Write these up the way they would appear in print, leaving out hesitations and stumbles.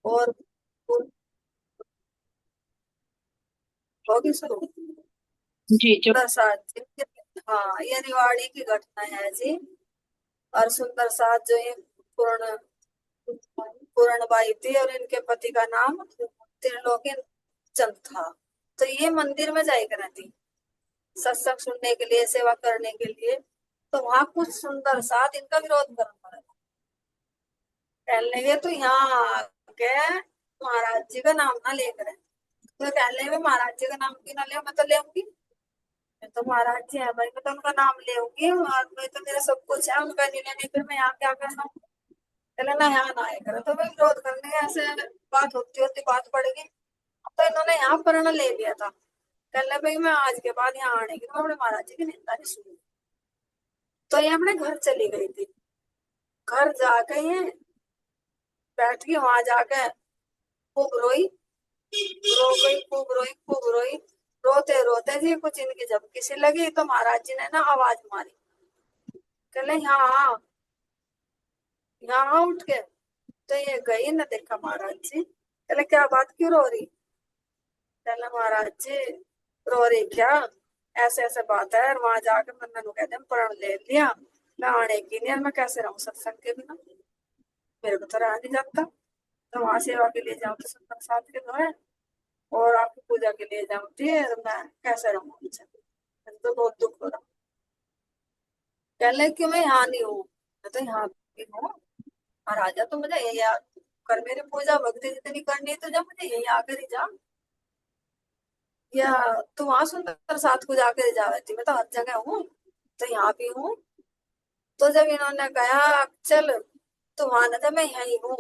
और होगी शुरू। जी जो। प्रसाद जी। हाँ, ये रिवाड़ी की घटना है जी। और सुंदर साथ जो ये पूर्ण पूर्णबाई थी और इनके पति का नाम त्रिलोकी चंद था। तो ये मंदिर में जाया करती थी सत्संग सुनने के लिए, सेवा करने के लिए। तो वहां कुछ सुंदर साथ इनका विरोध करने पड़ा। कहने लगे तो यहाँ आके महाराज जी का नाम ना लेकर आए। तो कहने लगे महाराज जी का नाम क्यों ना ले, मैं तो लेऊंगी। मैं तो महाराज जी है भाई, मैं तो उनका नाम लेऊंगी और मैं तो मेरा सब कुछ है उनका नहीं लेने, फिर मैं यहाँ क्या करना। चले ना यहाँ ना आया करो, तो मैं विरोध करने ऐसे बात होती होती बात पड़ गई। तो इन्होंने यहाँ प्रण ले लिया था। कहने भाई मैं आज के बाद यहाँ आने की मैं अपने महाराज जी की निंदा नहीं सुनी। तो ये अपने घर चली गई थी। घर जाके ये बैठ के वहां जाके खूब रोई। रो गई, खूब रोई, खूब रोई। रोते रोते जी कुछ इनकी जब किसी लगी तो महाराज जी ने ना आवाज मारी। कहले यहाँ, यहाँ उठ के। तो ये गई ना, देखा महाराज जी। कहले क्या बात, क्यों रो रही। कहले महाराज जी रो रही क्या, ऐसे ऐसे बात है। और वहां जाकर मैंने नु कहते हैं प्रण ले लिया, मैं आने की नहीं, और मैं कैसे रहूं सत्संग के बिना। मेरे को तो रहा नहीं जाता। तो वहां सेवा के लिए जाऊं तो सत्संग साथ के दो है, और आपकी पूजा के लिए जाऊंगी तो मैं कैसे रहूंगा उनसे। मुझे तो बहुत दुख हो रहा। कहने कि मैं यहाँ नहीं हूँ, मैं तो यहाँ भी हूँ। और राजा तो मुझे यही कर, मेरी पूजा भक्ति जितनी करनी है तो जब मुझे यही आकर ही जा। या तू वहां सुंदर साथ को जाकर ही जा रही थी, मैं तो हर जगह हूँ, तो यहाँ भी हूँ। तो जब इन्होंने कहा चल तू वहां न जा, मैं यही हूँ।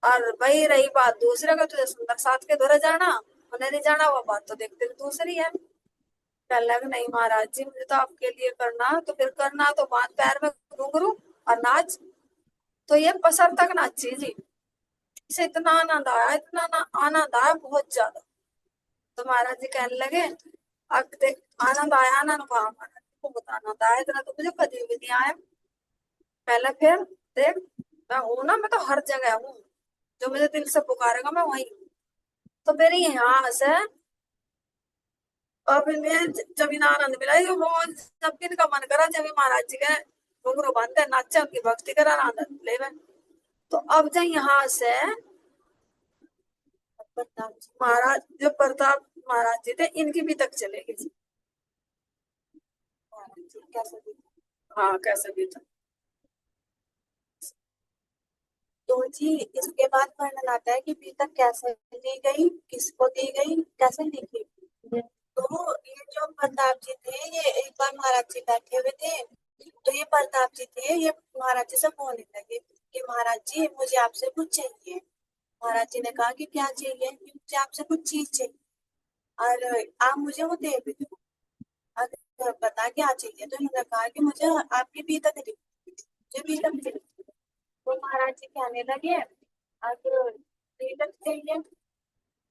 और भाई रही बात दूसरे का, तुझे सुंदर साथ के धरे जाना उन्हें नहीं जाना, वो बात तो देखते दूसरी है। कहने लगे नहीं महाराज जी, मुझे तो आपके लिए करना, तो फिर करना तो बांध पैर में घुंघरू और नाच। तो ये पसर तक नाची जी। इसे इतना आनंद आया, इतना आनंद आया बहुत ज्यादा। तो महाराज जी कहने लगे अब देख, आनंद आया ना कहा, महाराज जी को बहुत आनंद आया, इतना तो मुझे कभी भी नहीं आया पहले। फिर देख, मैं हूं ना, मैं तो हर जगह हूँ, जो मुझे दिल से पुकारेगा मैं वही हूँ। तो मेरे यहाँ से अब इन्हें जब इन्हें आनंद मिला, ये रोज जब इनका मन करा जब ये महाराज जी के घुंघरू बांधते नाचे, उनकी भक्ति करा आनंद ले। तो अब जब यहाँ से महाराज जो प्रताप महाराज जी थे इनकी भी तक चलेगी जी। महाराज जी कैसे भी, हाँ कैसे भी था। तो जी इसके बाद वर्णन आता है कि पीतक कैसे ली गई, किसको दी गई, कैसे ली गई। तो ये जो प्रताप जी थे, ये एक बार महाराज जी बैठे हुए थे। तो ये प्रताप जी थे, ये महाराज जी से बोलने लगे कि महाराज जी मुझे आपसे कुछ चाहिए। महाराज जी ने कहा कि क्या चाहिए, कि मुझे आपसे कुछ चीज चाहिए और आप मुझे वो दे भी दो। अगर बता क्या चाहिए, तो इन्होंने कहा कि मुझे आपकी पीतक दी, मुझे पीतक दी। तो महाराज जी कहने लगे अब पीतक चाहिए,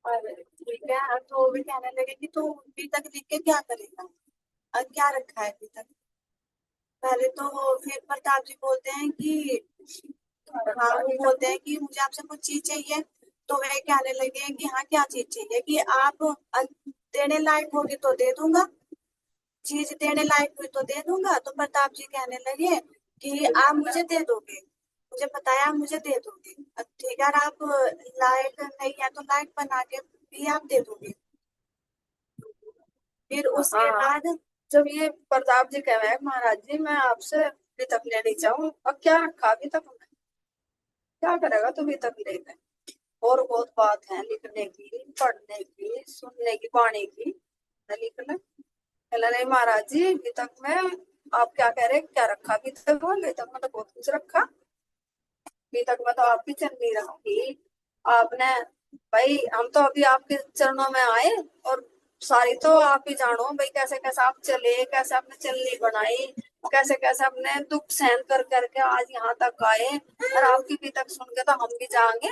और ठीक है। तो वो भी कहने लगे कि तू पीतक लिख के क्या करेगा, और क्या रखा है पीतक। पहले तो फिर प्रताप जी बोलते हैं कि हाँ, वो बोलते हैं कि मुझे आपसे कुछ चीज चाहिए। तो वे कहने लगे कि हाँ क्या चीज चाहिए, कि आप देने लायक होगी तो दे दूंगा, चीज देने लायक हुई तो दे दूंगा। तो प्रताप जी कहने लगे कि आप मुझे दे दोगे, मुझे बताया आप मुझे दे दोगे। अब ठीक है, अगर आप लायक नहीं है तो लायक बना के भी आप दे दोगे। फिर उसके हाँ, बाद जब ये प्रताप जी कह रहे हैं महाराज जी मैं आपसे अभी तक लेनी चाहूँ, अब क्या रखा अभी तक में, क्या करेगा तू अभी तक लेकर। और बहुत बात है लिखने की, पढ़ने की, सुनने की, वाणी की, न लिखना। कहला नहीं महाराज जी अभी तक में आप क्या कह रहे हैं, क्या रखा अभी तक में, अभी तक में तो बहुत कुछ रखा। अभी तक मैं तो आपकी चल नहीं रहूंगी। आपने, भाई हम तो अभी आपके चरणों में आए, और सारी तो आप ही जानो भाई कैसे कैसे आप चले, कैसे आपने चलनी बनाई, कैसे कैसे आपने दुख सहन कर करके आज यहाँ तक आए। और आपकी भी तक सुन के तो हम भी जाएंगे।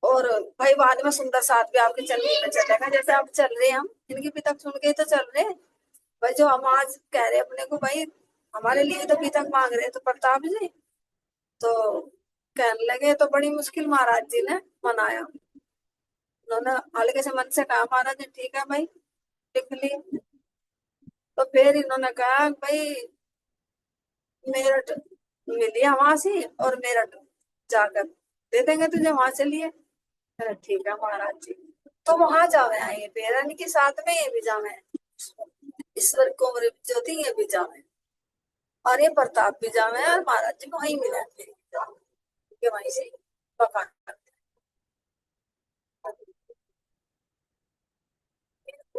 और भाई बाद में सुंदर साथ भी आपके चलने में चलेगा, जैसे आप चल रहे हैं हम इनकी भी तक सुन के ही तो चल रहे हैं। भाई जो हम आज कह रहे हैं अपने को, भाई हमारे लिए तो भी तक मांग रहे हैं तो प्रताप जी। तो कहने लगे तो बड़ी मुश्किल महाराज जी ने मनाया। उन्होंने हल्के से मन से कहा महाराज जी ठीक है भाई लिख ली। तो फिर इन्होंने कहा भाई मेरठ मिली वहां से और मेरठ जाकर दे देंगे तुझे वहां से लिए। अरे ठीक है महाराज जी। तो वहां जावे आए पेरन के साथ में ये भी जावे ईश्वर कुंवर ज्योति ये भी जावे और ये प्रताप भी जावे और महाराज जी को वहीं मिला के वहीं से पका करते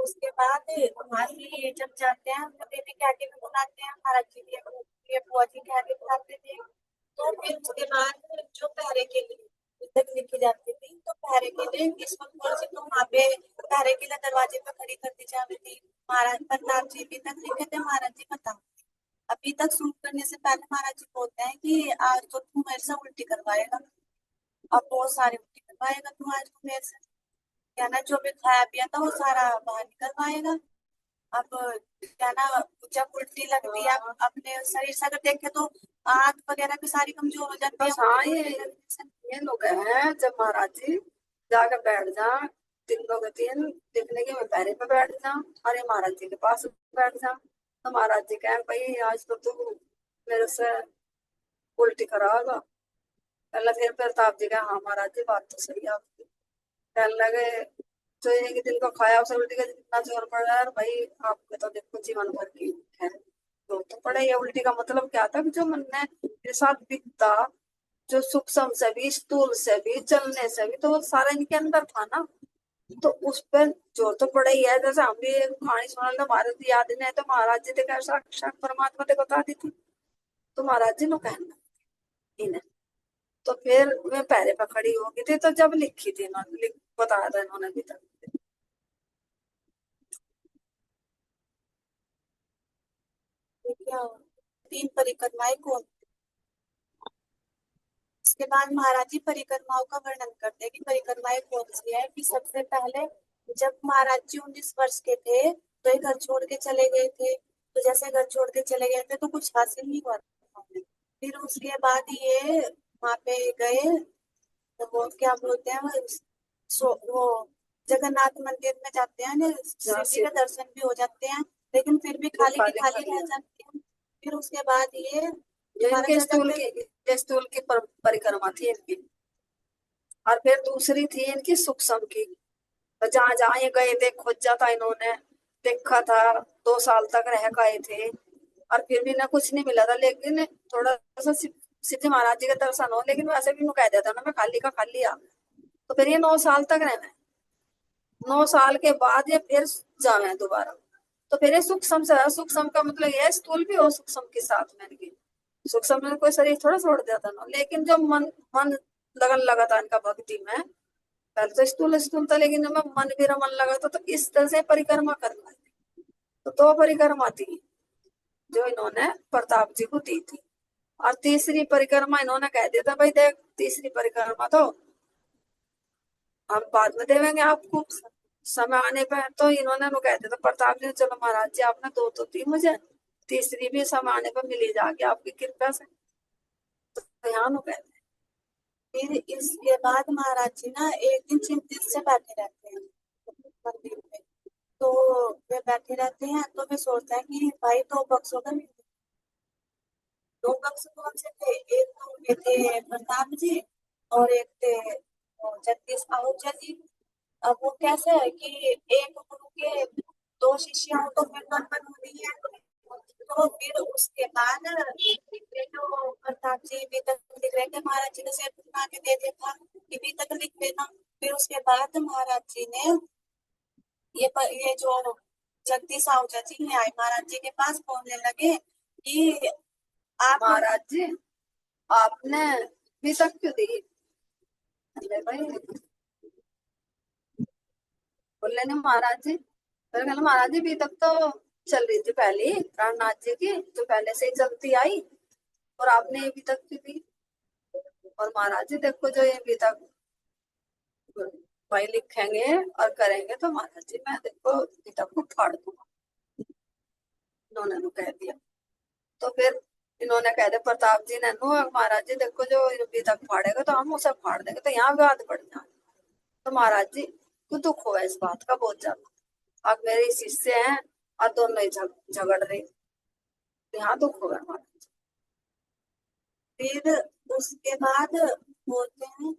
उसके बाद वहां से ये जब जाते हैं तो देवी के आगे में बुलाते हैं महाराज जी के बुआ जी के आगे बुलाते थे। तो फिर उसके बाद जो पहरे के लिए पुस्तक लिखी जाती थी तो पहरे के लिए इस वक्त कौन सी तो वहां पे पहरे के लिए दरवाजे पे खड़ी कर दी जाती थी। महाराज प्रताप जी भी तक लिखे थे महाराज जी बताओ अभी तक सूट करने से पहले महाराज जी बोलते हैं कि आज तो तू मेरे से उल्टी करवाएगा। अब बहुत सारी उल्टी करवाएगा तू आज तो मेरे से क्या ना जो भी खाया पिया था वो सारा बाहर निकलवाएगा। अब क्या ना जब उल्टी लगती है आप अपने शरीर से अगर देखे तो आंत वगैरह भी सारी कमजोर हो जाती है बस हाँ उल्टी वगैरह लगने से। ये लोग हैं जब महाराज जी जाकर बैठ जा तीन लोग तीन लिखने के मैं पैरे पे बैठ जा अरे महाराज जी के पास बैठ जा तो महाराज जी कहें भाई आज तो तू मेरे से उल्टी करागा। पहले फिर प्रताप जी का हाँ महाराज जी बात तो सही है आपकी। कहने लगे जो एक दिन को खाया उसे उल्टी का जितना जोर पड़ रहा है और भाई आपने तो देखो जीवन भर की है जोर तो पड़े। ये उल्टी का मतलब क्या था कि जो मन ने मेरे साथ बीतता जो सूक्ष्म से भी स्थूल से भी चलने से भी तो वो सारा इनके अंदर था ना। तो उस पर जोर तो पड़ा ही है। जैसे हम भी एक कहानी सुना लो महाराज जी याद नहीं है तो महाराज जी देखा साक्षात परमात्मा ने बता दी थी तो महाराज जी ने कहना इन्हें। तो फिर मैं पहले पे खड़ी हो गई थी तो जब लिखी थी इन्होंने बताया था इन्होंने भी तक। तो क्या तीन परिक्रमाएं कौन। इसके बाद महाराज जी परिक्रमाओं का वर्णन करते हैं कि परिक्रमाएं कौन सी है कि सबसे पहले जब महाराज जी 19 वर्ष के थे तो ये घर छोड़ के चले गए थे। तो जैसे घर छोड़ के चले गए थे तो कुछ हासिल नहीं हुआ था उन्हें। फिर उसके बाद ये वहां पे गए तो वो क्या बोलते हैं वो जगन्नाथ मंदिर में जाते हैं ना शिव जी के दर्शन भी हो जाते हैं लेकिन फिर भी खाली की खाली रह जाते हैं। फिर उसके बाद ये ये दोबारा इनके जा स्थूल जाते की ये स्थूल की परिक्रमा थी इनकी। और फिर दूसरी थी इनकी सूक्ष्म की। तो जहां जहां ये गए थे खोजा था इन्होंने देखा था 2 साल तक रह गए थे और फिर भी ना कुछ नहीं मिला था। लेकिन थोड़ा सा सिद्धि महाराज जी का दर्शन हो लेकिन वैसे भी मुझे कह देता ना मैं खाली का खाली आ। तो फिर ये 9 साल तक रहना 9 साल के बाद ये फिर जाना दोबारा। तो फिर ये सूक्ष्म से सूक्ष्म का मतलब ये है स्थूल भी हो सूक्ष्म के साथ में इनकी। सूक्ष्म में कोई शरीर थोड़ा छोड़ देता ना लेकिन जो मन मन लगन लगा था इनका भक्ति में पहले तो स्थूल स्थूल था लेकिन जब मन भी रमन लगा था तो इस तरह से परिक्रमा करना। तो 2 परिक्रमा थी जो इन्होंने प्रताप जी को दी थी। और तीसरी परिक्रमा इन्होंने कह दिया था भाई देख तीसरी परिक्रमा तो हम बाद में देवेंगे आपको समय आने पर। तो इन्होंने नु कह दिया था प्रताप जी चलो महाराज जी आपने दो तो दी मुझे तीसरी भी समय आने पर मिली जाएगी आपकी कृपा से। तो यहाँ नु कहते फिर इसके बाद महाराज जी ना एक दिन चिंतित से बैठे रहते हैं मंदिर में। तो वे बैठे रहते हैं तो वे सोचते हैं कि भाई दो बक्सों का दो बक्स कौन से थे एक तो उनके थे प्रताप जी और एक थे जगदीश आहूजा जी। अब वो कैसे है कि एक गुरु के दो शिष्य हो तो फिर बन होनी है। तो फिर उसके बाद ये जो प्रताप जी भी तक लिख रहे थे महाराज जी ने सिर बना के दे दिया था कि भी तक लिख देना। फिर उसके बाद महाराज जी ने ये जो जगदीश आहूजा जी ने आए महाराज जी के पास बोलने लगे कि आप महाराज जी आपने भी तक क्यों दी। अरे भाई बोले नहीं महाराज जी फिर कहना महाराज जी भी तक तो चल रही थी पहले प्राणनाथ जी की जो पहले से ही चलती आई और आपने ये भी तक क्यों दी। और महाराज जी देखो जो ये भी तक भाई लिखेंगे और करेंगे तो महाराज जी मैं देखो भी तक को फाड़ दूंगा। उन्होंने तो कह दिया। तो फिर इन्होंने कह दे प्रताप जी ने नु महाराज जी देखो जो अभी तक फाड़ेगा तो हम उसे फाड़ देंगे तो यहाँ विवाद बढ़ जाए। तो महाराज जी को दुख हुआ इस बात का बहुत ज्यादा। अब मेरे शिष्य हैं और दोनों ही झगड़ रहे। यहाँ दुख हुआ महाराज। फिर उसके बाद बोलते हैं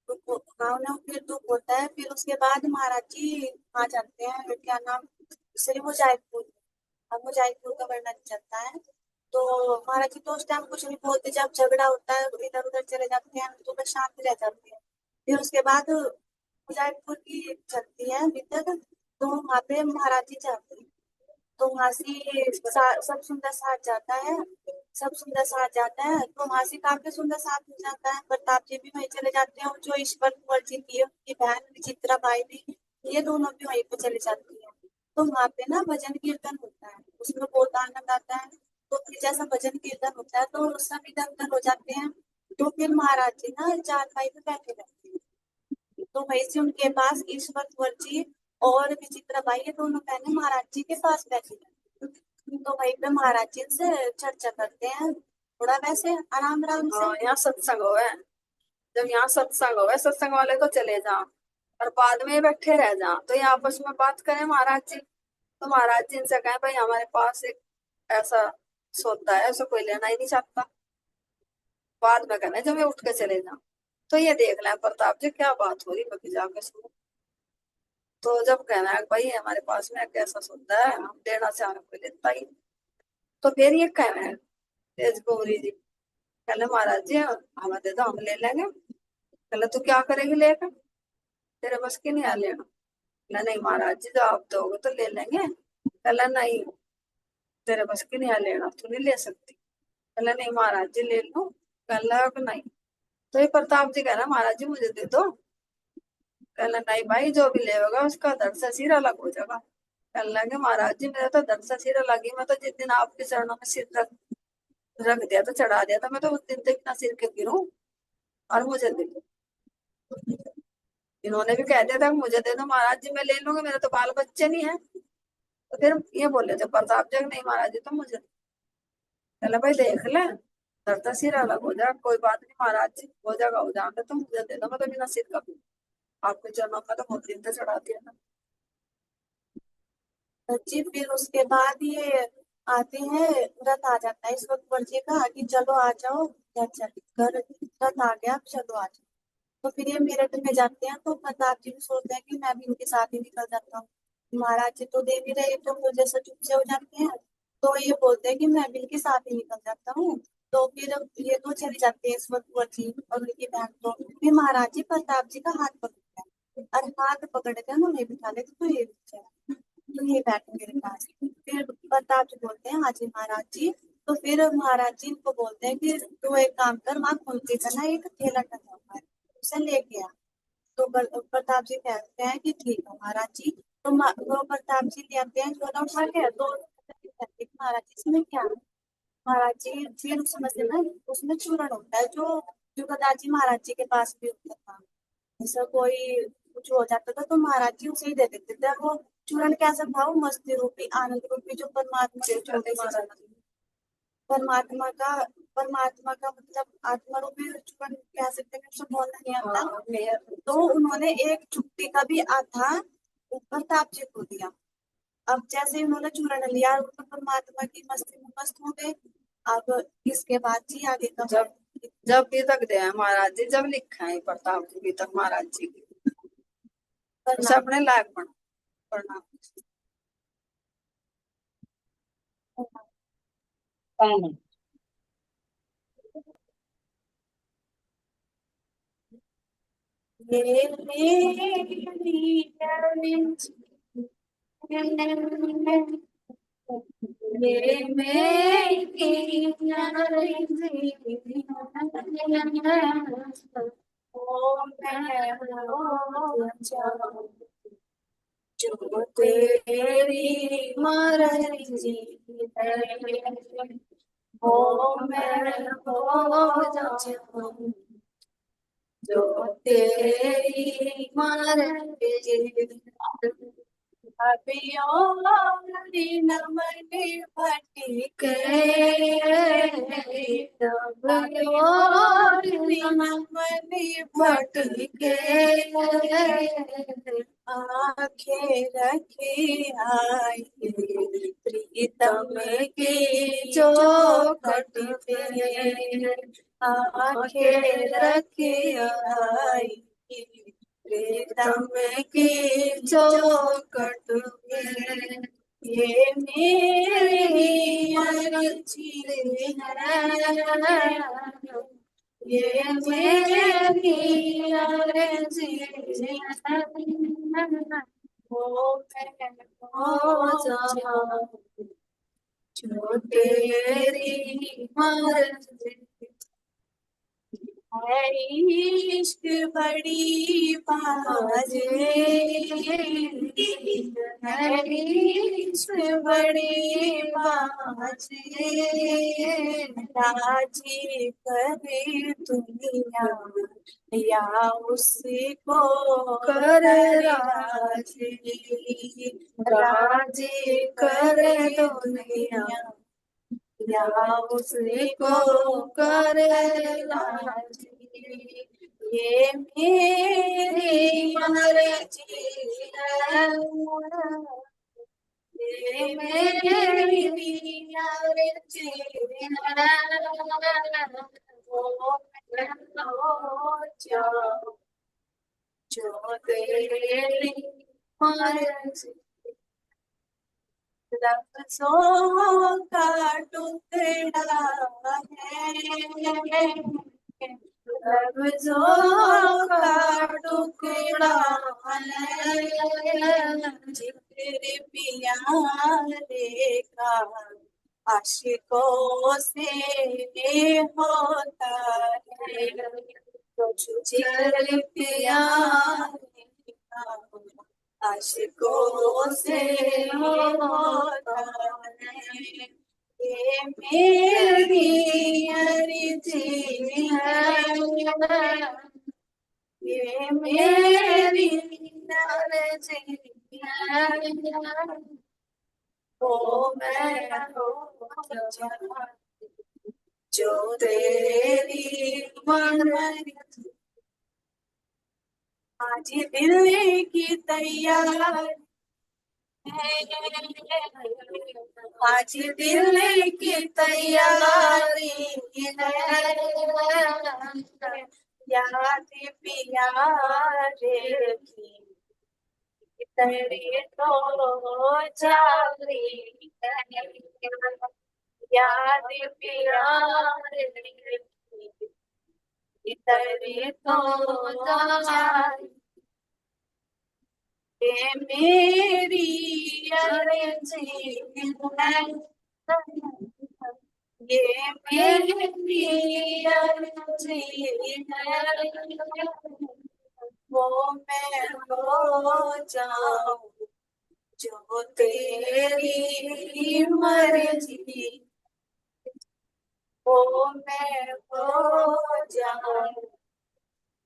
हाँ ना, फिर दुख होता है। फिर उसके बाद महाराज जी आ जाते हैं, क्या नाम, श्री मुजाहिदपुर। अब मुजाहिदपुर का वर्णन चलता है। तो महाराज जी तो उस टाइम कुछ नहीं बोलते, जब झगड़ा होता है इधर उधर चले जाते हैं तो बस शांत रह जाते हैं। फिर उसके बाद मुजाहिदपुर की चलती है भीतर, तो वहां पे महाराज जी जाते हैं। तो वहां से सब सुंदर साथ जाता है, सब सुंदर साथ जाता है, तो वहां से काफी सुंदर साथ हो जाता है। प्रताप जी भी वहीं चले जाते हैं, और जो ईश्वर कुंवर जी की उनकी बहन विचित्रा बाई भी, ये दोनों भी वहीं पे चले जाती है। तो वहां पे ना भजन कीर्तन होता है, उसमें बहुत आनंद आता है। तो फिर जैसा भजन कीर्तन होता है तो सब इधर उधर हो जाते हैं। तो फिर महाराज जी ना चारपाई पे बैठे रहते हैं। तो वहीं से उनके पास ईश्वर कुंवर जी और विचित्रा बाई, ये दोनों बहनें महाराज जी के पास बैठी रहती हैं। तो वहीं पे महाराज जी से चर्चा करते हैं, थोड़ा वैसे आराम आराम से। हाँ यहाँ सत्संग होवे। जब यहाँ सत्संग होवे सत्संग वाले तो चले जाओ और बाद में बैठे रह जाओ तो ये आपस में बात करें महाराज जी। तो महाराज जी इनसे कहें भाई हमारे पास एक ऐसा सौदा है उसे कोई लेना ही नहीं चाहता। बाद में कहना जब मैं उठ के चले जाऊं। तो ये देख लें प्रताप जी क्या बात हो रही बाकी जाके सुनो। तो जब कहना है भाई हमारे पास में एक ऐसा सौदा है हम देना से हमें कोई लेता ही नहीं। तो फिर ये कहना है तेज गौरी जी कहले महाराज जी हमें दे दो हम ले लेंगे। कहले तू क्या करेगी लेकर तेरे बस की नहीं आ लेना। कहला नहीं महाराज जी जो आप दोगे तो ले लेंगे। कहला नहीं तेरे बस की नहीं आ लेना तू नहीं ले सकती। कहला नहीं महाराज जी ले लो। कहला कि नहीं। तो ये प्रताप जी कहना महाराज जी मुझे दे दो। कहला नहीं भाई जो भी लेगा उसका दर्द से सिर अलग हो जाएगा। कहने लगे महाराज जी मेरा तो दर्द से सिर अलग ही मैं तो जिस दिन आपके चरणों में सिर रख रख दिया तो चढ़ा दिया था मैं तो उस दिन तक ना सिर के गिरूं और मुझे दे दो। इन्होंने भी कह दिया था कि मुझे दे दो महाराज जी मैं ले लूंगा मेरे तो बाल बच्चे नहीं है। तो फिर ये बोले थे प्रताप जी नहीं महाराज जी तो मुझे कहला भाई देख ले धरता सिर अलग हो जाए कोई बात नहीं महाराज जी हो जाएगा हो जाएगा तो मुझे दे दो मैं तो बिना सिर का भी आपके चरणों में तो बहुत दिन तक चढ़ा दिया था। जी फिर उसके बाद ये आते हैं, रथ आ जाता है इस वक्त वर्जी का कि चलो आ जाओ, घर चल घर, रथ आ गया, अब चलो आ जाओ। तो फिर ये मेरठ में जाते हैं, तो प्रताप जी भी सोचते हैं कि मैं भी इनके साथ ही निकल जाता हूँ। महाराज जी तो दे नहीं रहे, तो मुझे से चुप से हो जाते हैं। तो ये बोलते हैं कि मैं भी इनके साथ ही निकल जाता हूँ। तो फिर ये तो चले जाते हैं इस वक्त वर्जी और उनकी बहन। तो फिर महाराज जी प्रताप जी का हाथ पकड़ते हैं, और हाथ पकड़ के ना उन्हें बिठा लेते, तो ये ये बैठो मेरे पास। फिर प्रताप जी बोलते हैं हाँ जी महाराज जी। तो फिर महाराज जी इनको बोलते हैं कि तू एक काम कर, वहां कुंती का ना एक थैला टंगा हुआ है, उसे लेके आ। तो प्रताप जी कहते हैं कि ठीक है महाराज जी। तो वो प्रताप जी ले आते हैं झोला उठा के। तो कहते हैं, महाराज जी इसमें क्या है? महाराज जी फिर उसमें से ना, उसमें चूरण होता है जो जो गदाजी महाराज जी के पास भी होता था। जैसा कोई कुछ हो जाता था तो महाराज जी उसे ही दे देते थे। वो चूरण कैसा था? वो मस्ती रूपी आनंद रूपी जो परमात्मा की छोटी सी झलक, परमात्मा का, परमात्मा का मतलब आत्मा रूपी चूरण कह सकते हैं, उसे बोलना नहीं आता। तो उन्होंने एक चुट्टी का भी आधा प्रताप जी को दिया। अब जैसे ही उन्होंने चूरण लिया, तो परमात्मा की मस्ती में मस्त हो गए। अब इसके बाद जी आगे का जब जब भी तक दे महाराज जी जब लिखा है प्रताप जी भी तक महाराज जी की उसे प्रणाम। अपने लायक बना पढ़ना। ये मेरी challenge, ये मेरी challenge, ओ मैं हो जाऊं जो तेरी मर्जी है, ओ मैं हो जाऊं जो तेरी मर्जी है। अभी और नमन भटके, अभी और नमन भटके, आंखें रखे आई प्रीतम की चौखट पे, आंखें रखे आई प्रीतम की चौखट पे, ये मेरी अर्जी है, ये मेरी अर्जी है, वो मैं हो जाऊं जो तेरी मर्जी है, इश्क बड़ी बाजे है, इश्क बड़ी बाजे, राजी करे दुनिया या उसको कर राजी, राजी करे दुनिया या उसको करे राजी, ये मेरी मर्जी है, ये मेरी मर्जी है, वो मैं हो जाऊं जो तेरी मर्जी, लफ्जों का टुकड़ा है, लफ्जों का टुकड़ा है, जिक्र प्यारे का आशिकों से होता है, तो जिक्र प्यारे का आशिकों से होता है, ये मेरी अर्जी है, ये मेरी अर्जी है, वो मैं हो जाऊं जो तेरी मर्जी, आज दिल की तैयार आज दिल की तैयारी है, याद प्यारे की तेरी तो जारी है, याद प्यारे की तेरी तो जारी, ये मेरी अर्जी है, ये मेरी अर्जी है, वो मैं हो जाऊं जो तेरी मर्जी, वो मैं हो जाऊं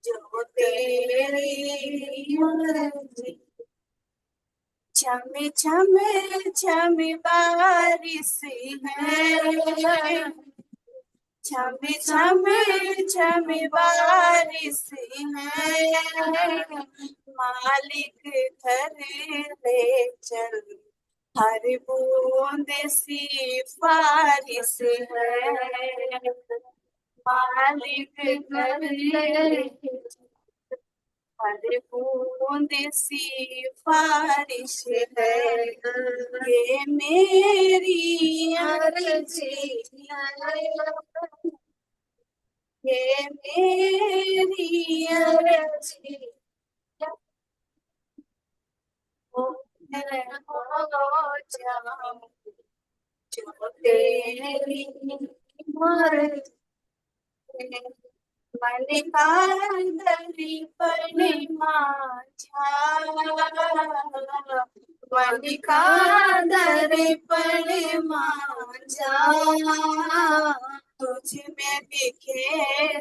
जो तेरी मर्जी, छम छम छम बारिश है, छम छम छम बारिश है, मालिक घर ले चल हर बूंद सिफारिश है, मालिक घर ले हर बूंद सिफारिश है, ये मेरी अर्जी है, ये मेरी अर्जी है, वो मैं हो जाऊं जो तेरी मर्जी, मल्लिकार्जुन माझा, मल्लिकार्जुन माझा, तुझ में दिखे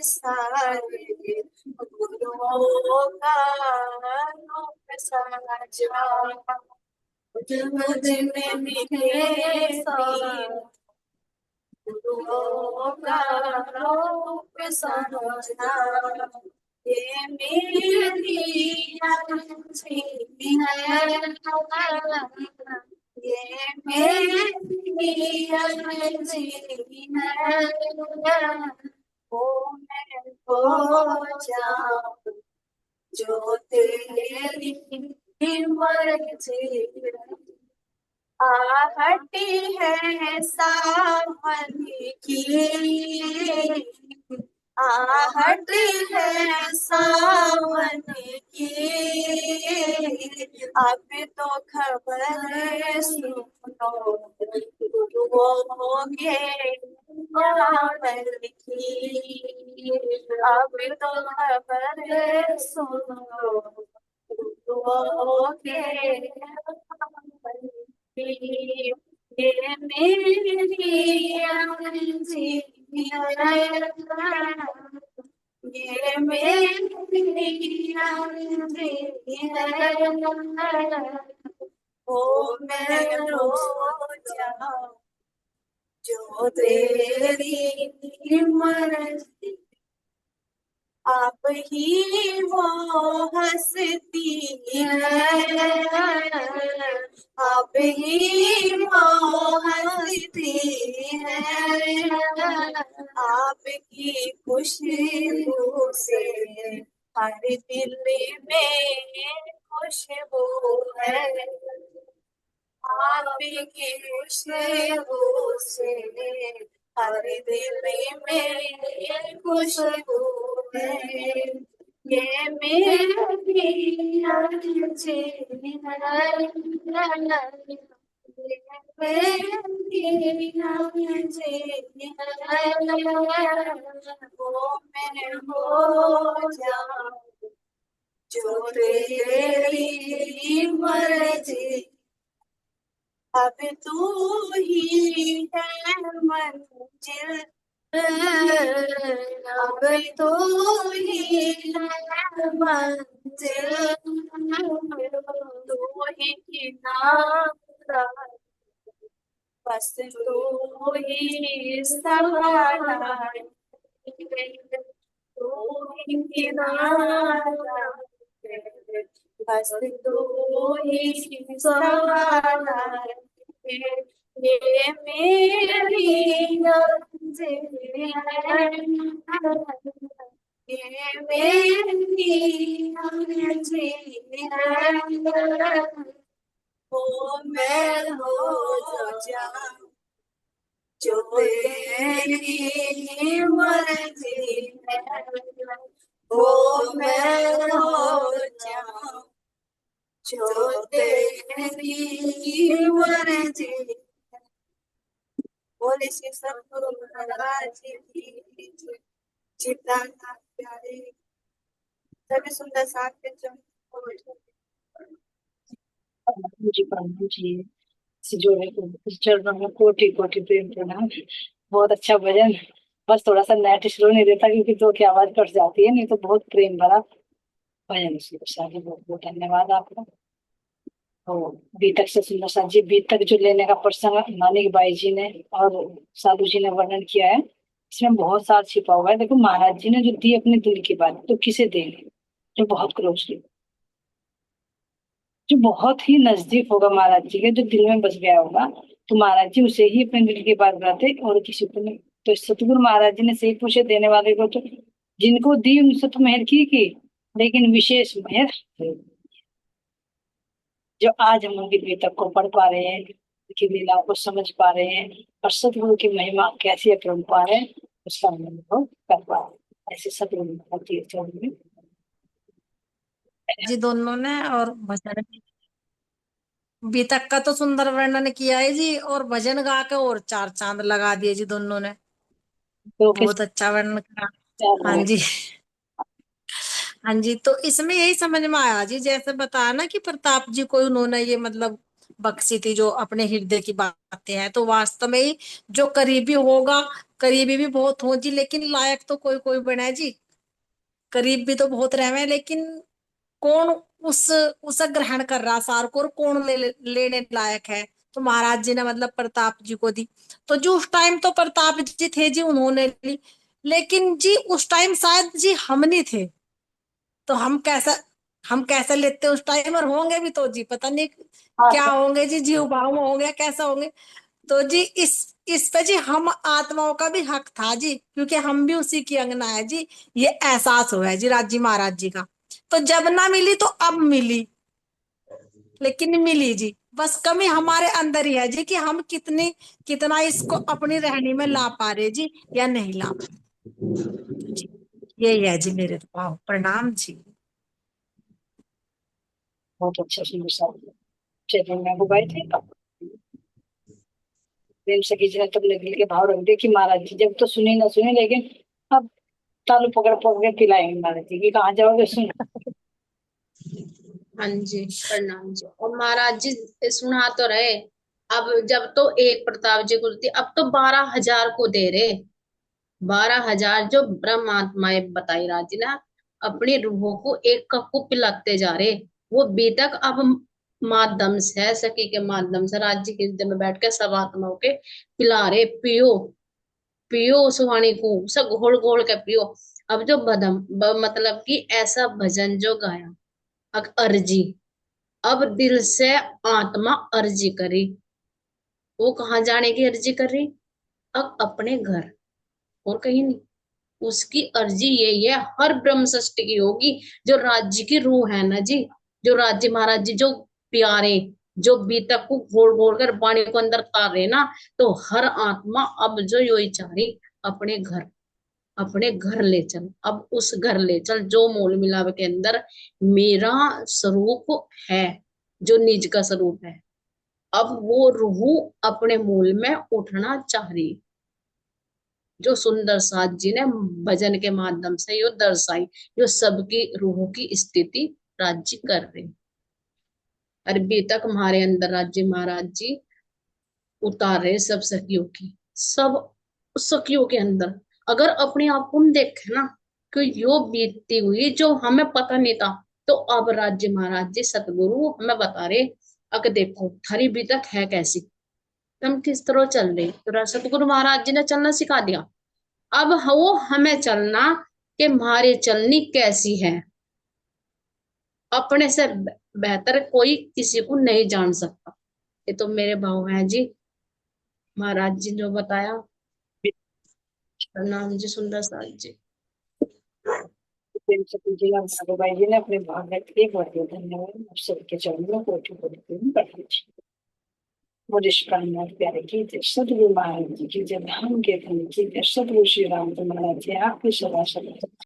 सारे गुरुओं का रूप साजा, जब दिन मिले गुरुओं का रूप समझना, ये मेरी अर्जी है, ये मेरी अर्जी है, वो मैं हो जाऊं जो तेरी मर्जी है। आहट है सावन की, आहट है सावन की, अब तो खबर सुनो गुरुओं के पावन की, अब तो खबर सुनो गुरुओं के पावन की। ये मेरी अर्जी है, ये मेरी अर्जी है, ओ मैं रो जाऊं जो तेरी मर्जी, आप ही वो हंसती है, आप ही वो हंसती है, आपकी खुशबू से हर दिल में खुशबू है, आपकी खुशबू से हर दिल में खुशबू है, ये मेरी अर्जी है, मेरी अर्जी है, वो मैं हो जाऊं जो तेरी मर्जी, अब तू ही है मंजिल, अब तू ही है मंजिल, तू ही किनारा, बस तू ही सहारा, तू ही किनारा, बस तू ही सहारा, ये मेरी मंजिल है, ये मेरी मंजिल है, वो मैं हो जाऊं जो तेरी मर्जी है, वो मैं हो जाऊं जो तेरी मर्जी। बोले श्री सतगुरु महाराज की जय। जितना प्यारे सभी सुंदर साथ के जी प्रभु जी से जोड़े को चरणों में कोटि कोटि प्रेम प्रणाम। बहुत अच्छा भजन। बस थोड़ा सा नेट स्लो नहीं देता क्योंकि दो की आवाज कट जाती है, नहीं तो बहुत प्रेम भरा भजन। शादी बहुत बहुत धन्यवाद आपका। तो बीतक से सुंदर सा जी, बीतक जो लेने का प्रसंग मानिक बाई जी ने और साधु जी ने वर्णन किया है, इसमें बहुत सार छिपा हुआ है। देखो महाराज जी ने जो दी अपने दिल की बात, तो किसे देंगे जो बहुत क्लोज, जो बहुत ही नजदीक होगा महाराज जी के, जो दिल में बस गया होगा, तो महाराज जी उसे ही अपने दिल की बात बताते और किसी को नहीं। तो सतगुरु महाराज जी ने सही पूछे देने वाले को, तो जिनको दी उनसे तो मेहर की, लेकिन विशेष मेहर जो आज हम उनकी गीता को पढ़ पा रहे हैं, उनकी लीलाओं को समझ पा रहे हैं और सतगुरु की महिमा कैसी अपना पा रहे हैं, उसका हम अनुभव कर पा रहे हैं। ऐसे सतगुरु में जी दोनों ने। और भजन बीतक का तो सुंदर वर्णन किया है जी, और भजन गा के और चार चांद लगा दिए जी दोनों ने। तो किस बहुत अच्छा वर्णन करा। क्या हाँ है? जी। हाँ जी, तो इसमें यही समझ में आया जी, जैसे बताया ना कि प्रताप जी को उन्होंने ये मतलब बख्शी थी जो अपने हृदय की बातें हैं, तो वास्तव में ही जो करीबी होगा, करीबी भी बहुत हो जी, लेकिन लायक तो कोई कोई बना है जी। करीब भी तो बहुत रहे हैं, लेकिन कौन उस ग्रहण कर रहा सार को, और कौन लेने लायक है। तो महाराज जी ने मतलब प्रताप जी को दी। तो जो उस टाइम तो प्रताप जी थे जी, उन्होंने ली। लेकिन जी उस टाइम शायद जी हम नहीं थे, तो हम कैसा लेते उस टाइम, और होंगे भी तो जी पता नहीं हाँ क्या तो होंगे जी, जीव भाव में होंगे कैसा होंगे। तो जी इस पे जी हम आत्माओं का भी हक था जी, क्योंकि हम भी उसी की अंगना है जी। ये एहसास हुआ है जी राज जी महाराज जी का। तो जब ना मिली तो अब मिली, लेकिन मिली जी। बस कमी हमारे अंदर ही है जी, कि हम कितना इसको अपनी रहनी में ला पा रहे जी, या नहीं ला पा रहे जी। यही है जी मेरे तो भाव। प्रणाम जी। बहुत अच्छा सुंदर सा चैतन्य में बुबाई थे तब प्रेम से किसी ने तब लगे के भाव रख दिए कि महाराज जी जब तो सुनी ना सुनी, लेकिन अब तालू पकड़ पकड़ के पिलाएंगे महाराज जी की, कहाँ जाओगे सुन। हाँ जी, प्रणाम जी। और महाराज जी सुना तो रहे, अब जब तो एक प्रताप जी को थी, अब तो 12,000 को दे रहे। 12,000 जो ब्रह्मात्माएं बताई राज जी ना, अपनी रूहों को एक कप को पिलाते जा रहे। वो बीतक अब माध्यम से, सखी के माध्यम से राज जी के हृदय में बैठ के सब आत्माओं के पिला रहे। पियो पियो उस वाणी को, सब घोल घोल के पियो। अब जो मतलब कि ऐसा भजन जो गाया, अर्जी, अब दिल से आत्मा अर्जी करी। वो कहाँ जाने की अर्जी कर रही? अब अपने घर, और कहीं नहीं। उसकी अर्जी यही है, हर ब्रह्म सृष्टि की होगी। जो राज्य की रूह है ना जी, जो राज्य महाराज जी जो प्यारे, जो बीतक को घोड़ घोड़ कर पानी को अंदर तार रहे ना, तो हर आत्मा अब जो यो चाह रही, अपने घर, अपने घर ले चल। अब उस घर ले चल जो मोल मिलाप के अंदर मेरा स्वरूप है, जो निज का स्वरूप है। अब वो रूह अपने मूल में उठना चाह रही, जो सुंदर साथ जी ने भजन के माध्यम से यो दर्शाई। यो सबकी रूहों की स्थिति राज्य कर रहे। अरबी तक हमारे अंदर राज्य महाराज जी उतार रहे सब सखियों की, सब सखियों के अंदर। अगर अपने आप को हम देखें ना, कि यो बीतती हुई जो हमें पता नहीं था, तो अब राज्य महाराज जी सतगुरु हमें बता रहे, अगर देखो थारी बीतक है कैसी, तुम किस तरह चल रहे। तो सतगुरु महाराज जी ने चलना सिखा दिया। अब वो हमें चलना, कि हमारी चलनी कैसी है। अपने से बेहतर कोई किसी को नहीं जान सकता। ये तो मेरे भाव हैं जी, महाराज जी जो बताया। प्रणाम जी सुंदर साथ जी। प्रेम से कीजिएगा बुबाई जी ने अपने भाव व्यक्त किए, बहुत बहुत धन्यवाद। आप सबके चरणों में कोटि कोटि प्रेम कर लीजिए। मुझे शुभकामनाएं प्यारे की जय सदगुरु महाराज जी की जय, धाम के धन की जय, सदगुरु श्री राम महाराज जी आपकी सदा सदा